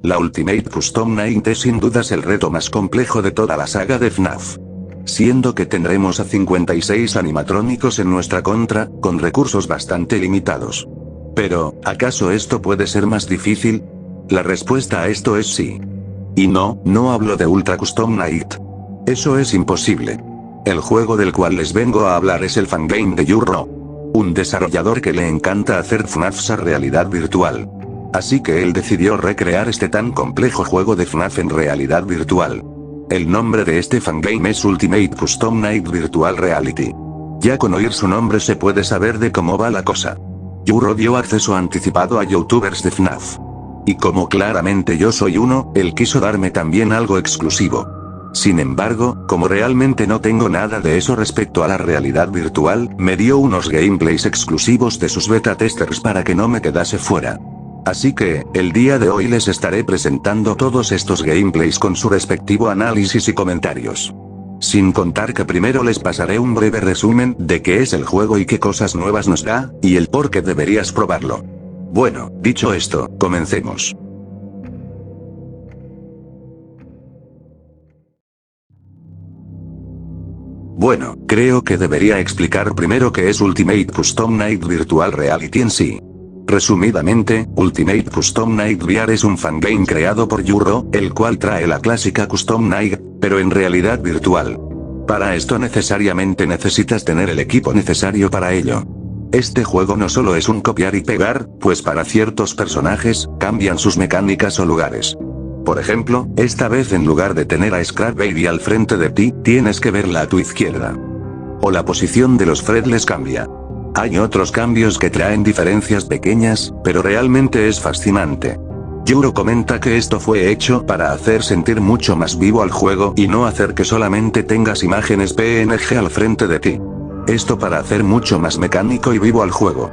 La Ultimate Custom Night es sin dudas el reto más complejo de toda la saga de FNAF. Siendo que tendremos a 56 animatrónicos en nuestra contra, con recursos bastante limitados. Pero, ¿acaso esto puede ser más difícil? La respuesta a esto es sí. Y no hablo de Ultra Custom Night. Eso es imposible. El juego del cual les vengo a hablar es el fangame de Yurro. Un desarrollador que le encanta hacer FNAFs a realidad virtual. Así que él decidió recrear este tan complejo juego de FNAF en realidad virtual. El nombre de este fangame es Ultimate Custom Night Virtual Reality. Ya con oír su nombre se puede saber de cómo va la cosa. Yurro dio acceso anticipado a youtubers de FNAF. Y como claramente yo soy uno, él quiso darme también algo exclusivo. Sin embargo, como realmente no tengo nada de eso respecto a la realidad virtual, me dio unos gameplays exclusivos de sus beta testers para que no me quedase fuera. Así que, el día de hoy les estaré presentando todos estos gameplays con su respectivo análisis y comentarios. Sin contar que primero les pasaré un breve resumen de qué es el juego y qué cosas nuevas nos da, y el por qué deberías probarlo. Bueno, dicho esto, comencemos. Bueno, creo que debería explicar primero qué es Ultimate Custom Night Virtual Reality en sí. Resumidamente, Ultimate Custom Night VR es un fangame creado por Yurro, el cual trae la clásica Custom Night, pero en realidad virtual. Para esto necesariamente necesitas tener el equipo necesario para ello. Este juego no solo es un copiar y pegar, pues para ciertos personajes, cambian sus mecánicas o lugares. Por ejemplo, esta vez en lugar de tener a Scrap Baby al frente de ti, tienes que verla a tu izquierda. O la posición de los Fredles cambia. Hay otros cambios que traen diferencias pequeñas, pero realmente es fascinante. Yurro comenta que esto fue hecho para hacer sentir mucho más vivo al juego y no hacer que solamente tengas imágenes PNG al frente de ti. Esto para hacer mucho más mecánico y vivo al juego.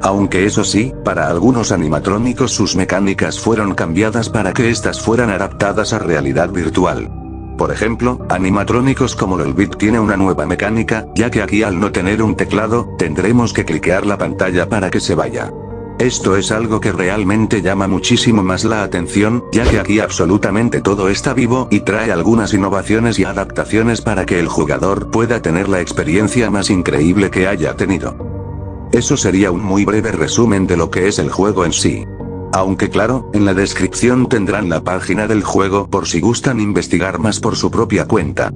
Aunque eso sí, para algunos animatrónicos sus mecánicas fueron cambiadas para que estas fueran adaptadas a realidad virtual. Por ejemplo, animatrónicos como Lolbit tiene una nueva mecánica, ya que aquí al no tener un teclado, tendremos que cliquear la pantalla para que se vaya. Esto es algo que realmente llama muchísimo más la atención, ya que aquí absolutamente todo está vivo y trae algunas innovaciones y adaptaciones para que el jugador pueda tener la experiencia más increíble que haya tenido. Eso sería un muy breve resumen de lo que es el juego en sí. Aunque claro, en la descripción tendrán la página del juego por si gustan investigar más por su propia cuenta.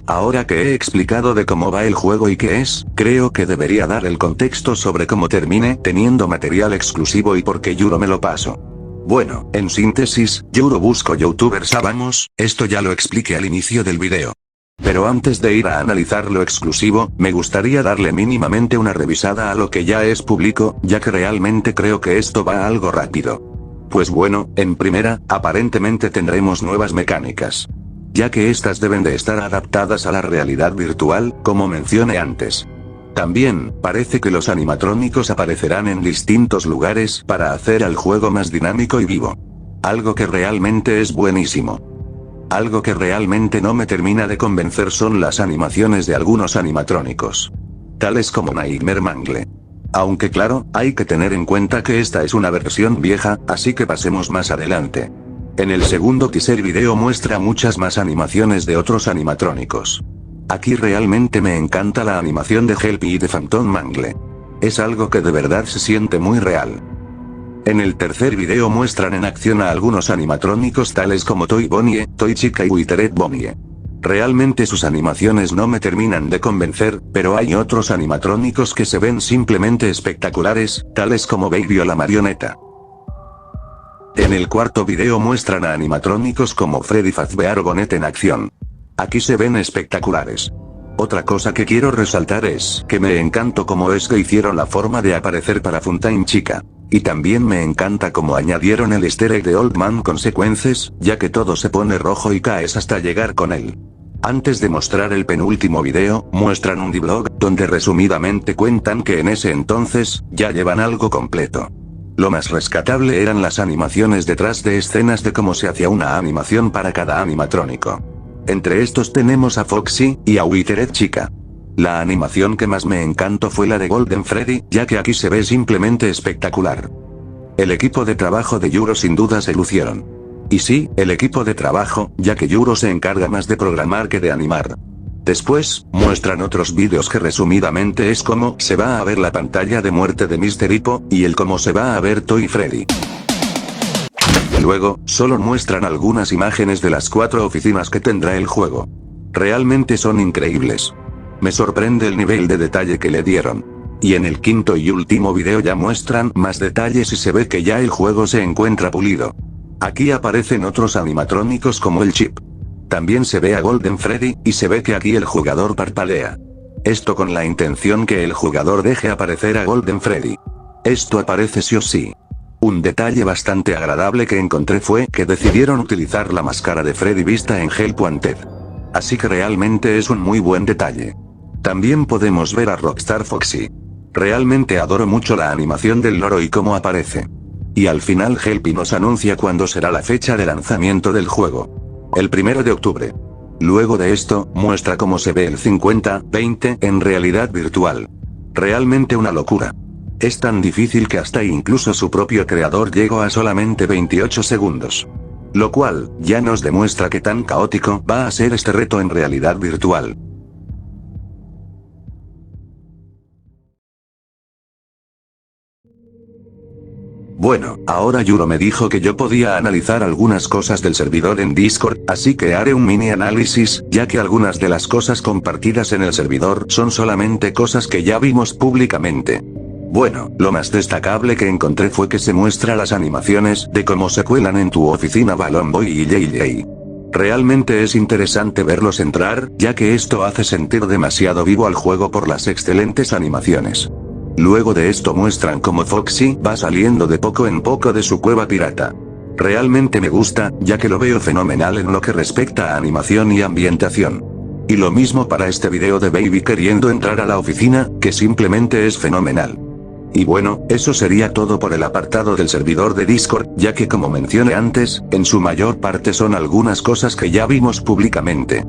Ahora que he explicado de cómo va el juego y qué es, creo que debería dar el contexto sobre cómo termine teniendo material exclusivo y por qué Yurro me lo paso. Bueno, en síntesis, Yurro busco youtubers vamos, esto ya lo expliqué al inicio del video. Pero antes de ir a analizar lo exclusivo, me gustaría darle mínimamente una revisada a lo que ya es público, ya que realmente creo que esto va algo rápido. Pues bueno, en primera, aparentemente tendremos nuevas mecánicas. Ya que estas deben de estar adaptadas a la realidad virtual, como mencioné antes. También, parece que los animatrónicos aparecerán en distintos lugares para hacer al juego más dinámico y vivo. Algo que realmente es buenísimo. Algo que realmente no me termina de convencer son las animaciones de algunos animatrónicos. Tales como Nightmare Mangle. Aunque claro, hay que tener en cuenta que esta es una versión vieja, así que pasemos más adelante. En el segundo teaser video muestra muchas más animaciones de otros animatrónicos. Aquí realmente me encanta la animación de Helpy y de Phantom Mangle. Es algo que de verdad se siente muy real. En el tercer video muestran en acción a algunos animatrónicos tales como Toy Bonnie, Toy Chica y Withered Bonnie. Realmente sus animaciones no me terminan de convencer, pero hay otros animatrónicos que se ven simplemente espectaculares, tales como Baby o la marioneta. En el cuarto video muestran a animatrónicos como Freddy Fazbear o Bonnet en acción. Aquí se ven espectaculares. Otra cosa que quiero resaltar es que me encantó cómo es que hicieron la forma de aparecer para Funtime Chica. Y también me encanta cómo añadieron el easter egg de Old Man Consequences, ya que todo se pone rojo y caes hasta llegar con él. Antes de mostrar el penúltimo video, muestran un D-Vlog, donde resumidamente cuentan que en ese entonces, ya llevan algo completo. Lo más rescatable eran las animaciones detrás de escenas de cómo se hacía una animación para cada animatrónico. Entre estos tenemos a Foxy, y a Withered Chica. La animación que más me encantó fue la de Golden Freddy, ya que aquí se ve simplemente espectacular. El equipo de trabajo de Yuro sin duda se lucieron. Y sí, el equipo de trabajo, ya que Yuro se encarga más de programar que de animar. Después, muestran otros vídeos que resumidamente es cómo se va a ver la pantalla de muerte de Mr. Hippo, y el cómo se va a ver Toy Freddy. Luego, solo muestran algunas imágenes de las 4 oficinas que tendrá el juego. Realmente son increíbles. Me sorprende el nivel de detalle que le dieron. Y en el quinto y último video ya muestran más detalles y se ve que ya el juego se encuentra pulido. Aquí aparecen otros animatrónicos como el Chip. También se ve a Golden Freddy, y se ve que aquí el jugador parpadea. Esto con la intención que el jugador deje aparecer a Golden Freddy. Esto aparece sí o sí. Un detalle bastante agradable que encontré fue que decidieron utilizar la máscara de Freddy vista en Help Wanted. Así que realmente es un muy buen detalle. También podemos ver a Rockstar Foxy. Realmente adoro mucho la animación del loro y cómo aparece. Y al final Helpy nos anuncia cuándo será la fecha de lanzamiento del juego. El 1 de octubre. Luego de esto, muestra cómo se ve el 50-20 en realidad virtual. Realmente una locura. Es tan difícil que hasta incluso su propio creador llegó a solamente 28 segundos. Lo cual, ya nos demuestra qué tan caótico va a ser este reto en realidad virtual. Bueno, ahora Yuro me dijo que yo podía analizar algunas cosas del servidor en Discord, así que haré un mini análisis, ya que algunas de las cosas compartidas en el servidor son solamente cosas que ya vimos públicamente. Bueno, lo más destacable que encontré fue que se muestra las animaciones de cómo se cuelan en tu oficina Balloon Boy y JJ. Realmente es interesante verlos entrar, ya que esto hace sentir demasiado vivo al juego por las excelentes animaciones. Luego de esto muestran cómo Foxy va saliendo de poco en poco de su cueva pirata. Realmente me gusta, ya que lo veo fenomenal en lo que respecta a animación y ambientación. Y lo mismo para este video de Baby queriendo entrar a la oficina, que simplemente es fenomenal. Y bueno, eso sería todo por el apartado del servidor de Discord, ya que como mencioné antes, en su mayor parte son algunas cosas que ya vimos públicamente.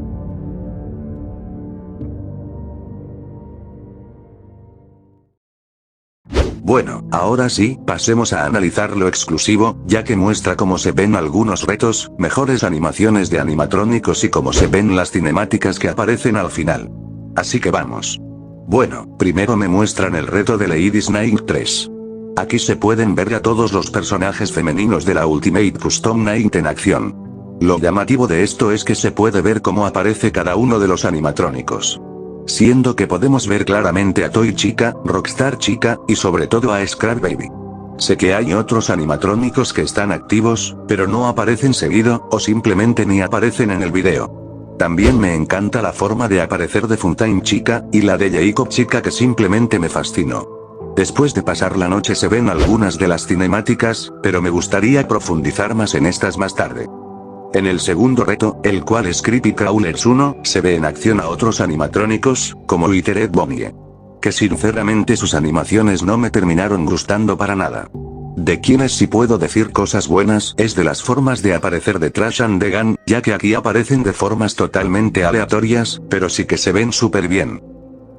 Bueno, ahora sí, pasemos a analizar lo exclusivo, ya que muestra cómo se ven algunos retos, mejores animaciones de animatrónicos y cómo se ven las cinemáticas que aparecen al final. Así que vamos. Bueno, primero me muestran el reto de Lady Snake 3. Aquí se pueden ver a todos los personajes femeninos de la Ultimate Custom Night en acción. Lo llamativo de esto es que se puede ver cómo aparece cada uno de los animatrónicos. Siendo que podemos ver claramente a Toy Chica, Rockstar Chica, y sobre todo a Scrap Baby. Sé que hay otros animatrónicos que están activos, pero no aparecen seguido, o simplemente ni aparecen en el video. También me encanta la forma de aparecer de Funtime Chica, y la de Jacob Chica que simplemente me fascinó. Después de pasar la noche se ven algunas de las cinemáticas, pero me gustaría profundizar más en estas más tarde. En el segundo reto, el cual es Creepy Crawlers 1, se ve en acción a otros animatrónicos, como Itered Bonnie. Que sinceramente sus animaciones no me terminaron gustando para nada. De quienes sí puedo decir cosas buenas es de las formas de aparecer de Trash and the Gun, ya que aquí aparecen de formas totalmente aleatorias, pero sí que se ven súper bien.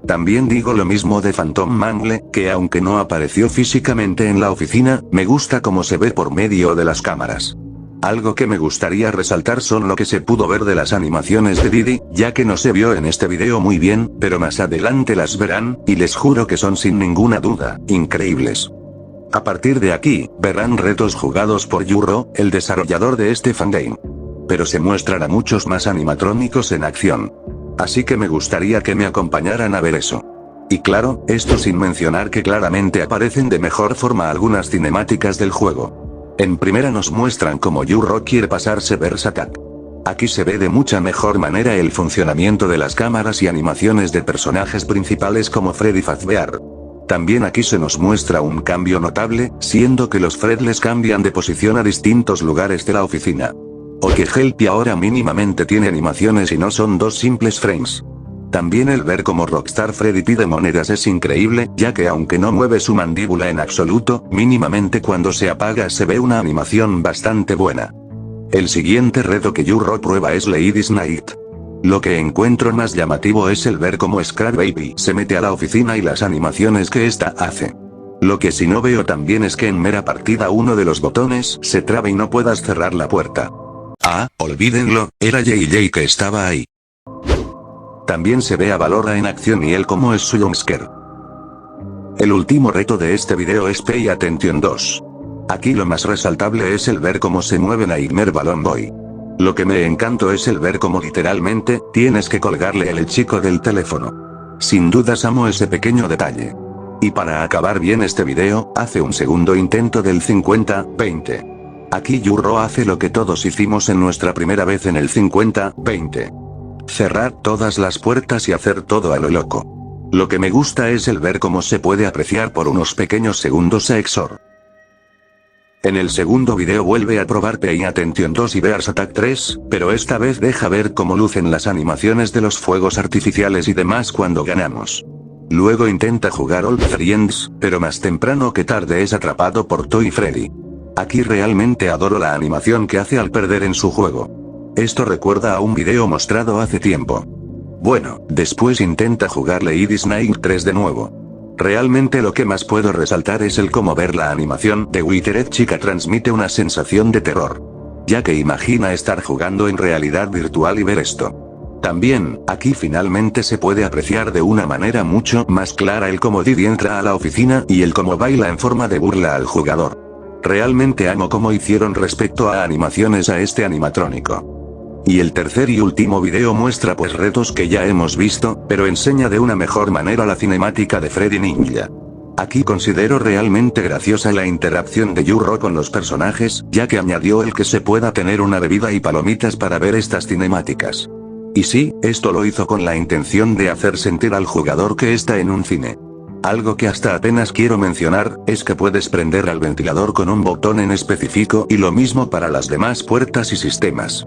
También digo lo mismo de Phantom Mangle, que aunque no apareció físicamente en la oficina, me gusta cómo se ve por medio de las cámaras. Algo que me gustaría resaltar son lo que se pudo ver de las animaciones de Didi, ya que no se vio en este video muy bien, pero más adelante las verán, y les juro que son sin ninguna duda, increíbles. A partir de aquí, verán retos jugados por Yuro, el desarrollador de este fangame. Pero se muestran a muchos más animatrónicos en acción. Así que me gustaría que me acompañaran a ver eso. Y claro, esto sin mencionar que claramente aparecen de mejor forma algunas cinemáticas del juego. En primera nos muestran cómo Yuro quiere pasarse Berserk. Aquí se ve de mucha mejor manera el funcionamiento de las cámaras y animaciones de personajes principales como Freddy Fazbear. También aquí se nos muestra un cambio notable, siendo que los Fredles cambian de posición a distintos lugares de la oficina. O que Helpy ahora mínimamente tiene animaciones y no son dos simples frames. También el ver cómo Rockstar Freddy pide monedas es increíble, ya que aunque no mueve su mandíbula en absoluto, mínimamente cuando se apaga se ve una animación bastante buena. El siguiente reto que Yuro prueba es Lady Night. Lo que encuentro más llamativo es el ver cómo Scrap Baby se mete a la oficina y las animaciones que ésta hace. Lo que sí no veo también es que en mera partida uno de los botones se trabe y no puedas cerrar la puerta. Ah, olvídenlo, era JJ que estaba ahí. También se ve a Valora en acción y él como es su jumpscare. El último reto de este video es Pay Attention 2. Aquí lo más resaltable es el ver cómo se mueve Nightmare Balloon Boy. Lo que me encantó es el ver cómo literalmente, tienes que colgarle el chico del teléfono. Sin dudas amo ese pequeño detalle. Y para acabar bien este video, hace un segundo intento del 50-20. Aquí Yurro hace lo que todos hicimos en nuestra primera vez en el 50-20. Cerrar todas las puertas y hacer todo a lo loco. Lo que me gusta es el ver cómo se puede apreciar por unos pequeños segundos a Exor. En el segundo video vuelve a probar Pay Attention 2 y Bears Attack 3, pero esta vez deja ver cómo lucen las animaciones de los fuegos artificiales y demás cuando ganamos. Luego intenta jugar Old Friends, pero más temprano que tarde es atrapado por Toy Freddy. Aquí realmente adoro la animación que hace al perder en su juego. Esto recuerda a un video mostrado hace tiempo. Bueno, después intenta jugar Lady Snake 3 de nuevo. Realmente lo que más puedo resaltar es el cómo ver la animación de Withered Chica transmite una sensación de terror. Ya que imagina estar jugando en realidad virtual y ver esto. También, aquí finalmente se puede apreciar de una manera mucho más clara el cómo Didi entra a la oficina y el cómo baila en forma de burla al jugador. Realmente amo cómo hicieron respecto a animaciones a este animatrónico. Y el tercer y último video muestra pues retos que ya hemos visto, pero enseña de una mejor manera la cinemática de Freddy Ninja. Aquí considero realmente graciosa la interacción de Yurro con los personajes, ya que añadió el que se pueda tener una bebida y palomitas para ver estas cinemáticas. Y sí, esto lo hizo con la intención de hacer sentir al jugador que está en un cine. Algo que hasta apenas quiero mencionar, es que puedes prender al ventilador con un botón en específico y lo mismo para las demás puertas y sistemas.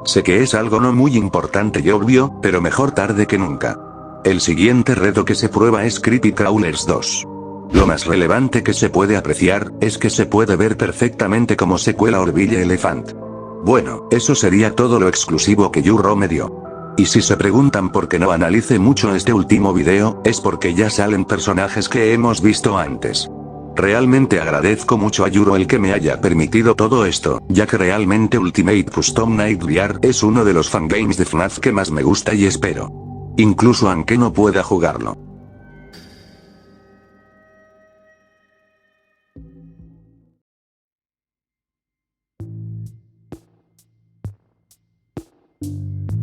Sé que es algo no muy importante y obvio, pero mejor tarde que nunca. El siguiente reto que se prueba es Creepy Crawlers 2. Lo más relevante que se puede apreciar, es que se puede ver perfectamente cómo se cuela Orville Elephant. Bueno, eso sería todo lo exclusivo que Yurro me dio. Y si se preguntan por qué no analice mucho este último video, es porque ya salen personajes que hemos visto antes. Realmente agradezco mucho a Yurro el que me haya permitido todo esto, ya que realmente Ultimate Custom Nightmare es uno de los fangames de FNAF que más me gusta y espero. Incluso aunque no pueda jugarlo.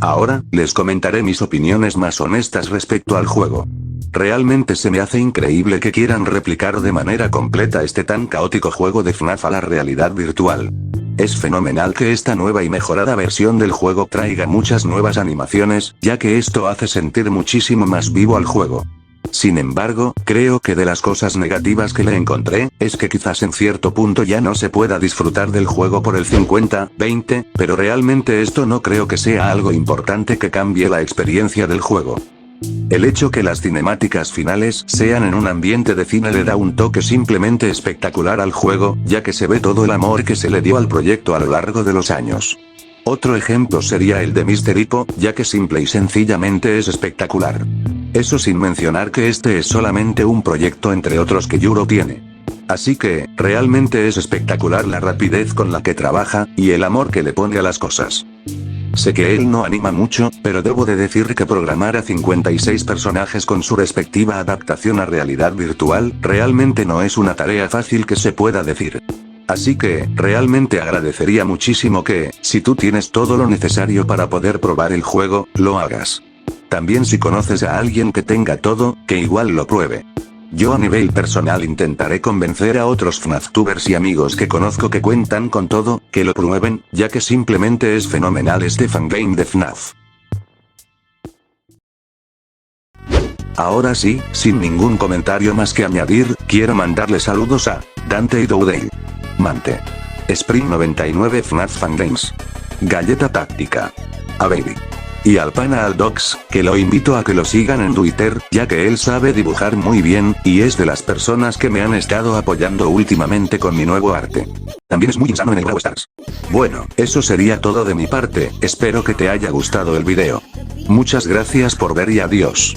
Ahora, les comentaré mis opiniones más honestas respecto al juego. Realmente se me hace increíble que quieran replicar de manera completa este tan caótico juego de FNAF a la realidad virtual. Es fenomenal que esta nueva y mejorada versión del juego traiga muchas nuevas animaciones, ya que esto hace sentir muchísimo más vivo al juego. Sin embargo, creo que de las cosas negativas que le encontré, es que quizás en cierto punto ya no se pueda disfrutar del juego por el 50-20, pero realmente esto no creo que sea algo importante que cambie la experiencia del juego. El hecho que las cinemáticas finales sean en un ambiente de cine le da un toque simplemente espectacular al juego, ya que se ve todo el amor que se le dio al proyecto a lo largo de los años. Otro ejemplo sería el de Mr. Hippo, ya que simple y sencillamente es espectacular. Eso sin mencionar que este es solamente un proyecto entre otros que Yurro tiene. Así que, realmente es espectacular la rapidez con la que trabaja, y el amor que le pone a las cosas. Sé que él no anima mucho, pero debo de decir que programar a 56 personajes con su respectiva adaptación a realidad virtual, realmente no es una tarea fácil que se pueda decir. Así que, realmente agradecería muchísimo que, si tú tienes todo lo necesario para poder probar el juego, lo hagas. También si conoces a alguien que tenga todo, que igual lo pruebe. Yo a nivel personal intentaré convencer a otros FNAFtubers y amigos que conozco que cuentan con todo, que lo prueben, ya que simplemente es fenomenal este fangame de FNAF. Ahora sí, sin ningún comentario más que añadir, quiero mandarle saludos a Dante y Doudale, Mante, Spring 99 FNAF Fangames, Galleta Táctica, a Baby, Y al pana Aldox, que lo invito a que lo sigan en Twitter, ya que él sabe dibujar muy bien, y es de las personas que me han estado apoyando últimamente con mi nuevo arte. También es muy insano en el Brawl Stars. Bueno, eso sería todo de mi parte, espero que te haya gustado el video. Muchas gracias por ver y adiós.